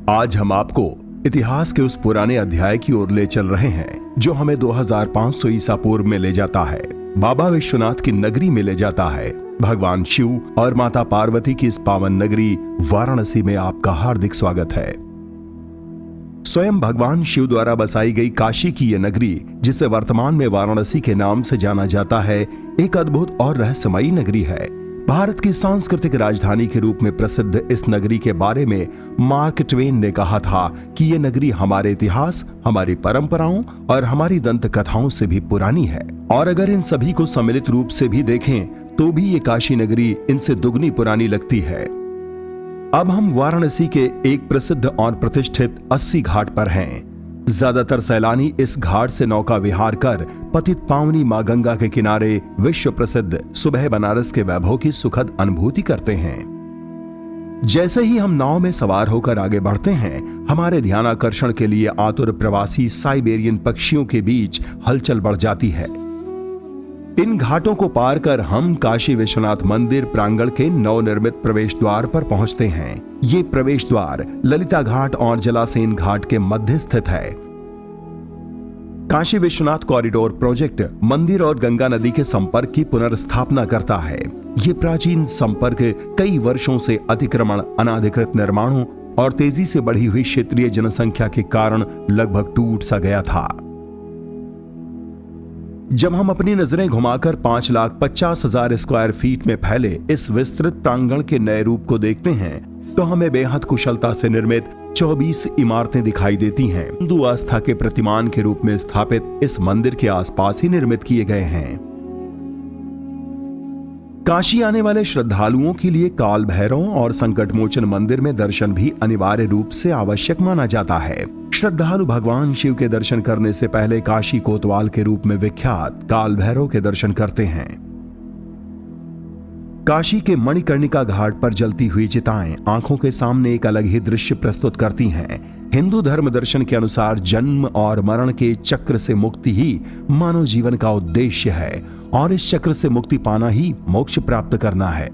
आज हम आपको इतिहास के उस पुराने अध्याय की ओर ले चल रहे हैं जो हमें 2500 ईसा पूर्व में ले जाता है। बाबा विश्वनाथ की नगरी में ले जाता है। भगवान शिव और माता पार्वती की इस पावन नगरी वाराणसी में आपका हार्दिक स्वागत है। स्वयं भगवान शिव द्वारा बसाई गई काशी की यह नगरी, जिसे वर्तमान में वाराणसी के नाम से जाना जाता है, एक अद्भुत और रहस्यमयी नगरी है। भारत की सांस्कृतिक राजधानी के रूप में प्रसिद्ध इस नगरी के बारे में मार्क ट्वेन ने कहा था कि यह नगरी हमारे इतिहास, हमारी परंपराओं और हमारी दंत कथाओं से भी पुरानी है। और अगर इन सभी को सम्मिलित रूप से भी देखें तो भी ये काशी नगरी इनसे दुगनी पुरानी लगती है। अब हम वाराणसी के एक प्रसिद्ध और प्रतिष्ठित 80 घाट पर हैं। ज्यादातर सैलानी इस घाट से नौका विहार कर पतित पावनी मां गंगा के किनारे विश्व प्रसिद्ध सुबह बनारस के वैभव की सुखद अनुभूति करते हैं। जैसे ही हम नाव में सवार होकर आगे बढ़ते हैं, हमारे ध्यानाकर्षण के लिए आतुर प्रवासी साइबेरियन पक्षियों के बीच हलचल बढ़ जाती है। इन घाटों को पार कर हम काशी विश्वनाथ मंदिर प्रांगण के नवनिर्मित प्रवेश द्वार पर पहुंचते हैं। ये प्रवेश द्वार ललिता घाट और जलासेन घाट के मध्य स्थित है। काशी विश्वनाथ कॉरिडोर प्रोजेक्ट मंदिर और गंगा नदी के संपर्क की पुनर्स्थापना करता है। ये प्राचीन संपर्क कई वर्षों से अतिक्रमण, अनाधिकृत निर्माणों और तेजी से बढ़ी हुई क्षेत्रीय जनसंख्या के कारण लगभग टूट सा गया था। जब हम अपनी नजरें घुमाकर 5,50,000 स्क्वायर फीट में फैले इस विस्तृत प्रांगण के नए रूप को देखते हैं तो हमें बेहद कुशलता से निर्मित 24 इमारतें दिखाई देती हैं। हिंदू आस्था के प्रतिमान के रूप में स्थापित इस मंदिर के आसपास ही निर्मित किए गए हैं। काशी आने वाले श्रद्धालुओं के लिए काल भैरव और संकटमोचन मंदिर में दर्शन भी अनिवार्य रूप से आवश्यक माना जाता है। श्रद्धालु भगवान शिव के दर्शन करने से पहले काशी कोतवाल के रूप में विख्यात काल भैरव के दर्शन करते हैं। काशी के मणिकर्णिका घाट पर जलती हुई चिताएं आंखों के सामने एक अलग ही दृश्य प्रस्तुत करती हैं। हिंदू धर्म दर्शन के अनुसार जन्म और मरण के चक्र से मुक्ति ही मानव जीवन का उद्देश्य है और इस चक्र से मुक्ति पाना ही मोक्ष प्राप्त करना है।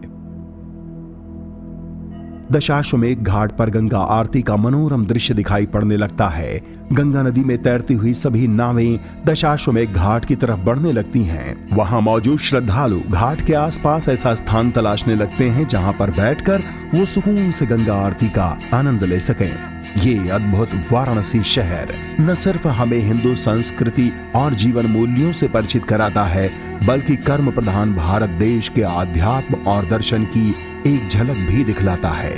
दशाश्वमेध घाट पर गंगा आरती का मनोरम दृश्य दिखाई पड़ने लगता है। गंगा नदी में तैरती हुई सभी नावें दशाश्वमेध घाट की तरफ बढ़ने लगती हैं। वहां मौजूद श्रद्धालु घाट के आसपास ऐसा स्थान तलाशने लगते हैं जहां पर बैठकर वो सुकून से गंगा आरती का आनंद ले सकें। ये अद्भुत वाराणसी शहर न सिर्फ हमें हिंदू संस्कृति और जीवन मूल्यों से परिचित कराता है, बल्कि कर्म प्रधान भारत देश के आध्यात्म और दर्शन की एक झलक भी दिखलाता है।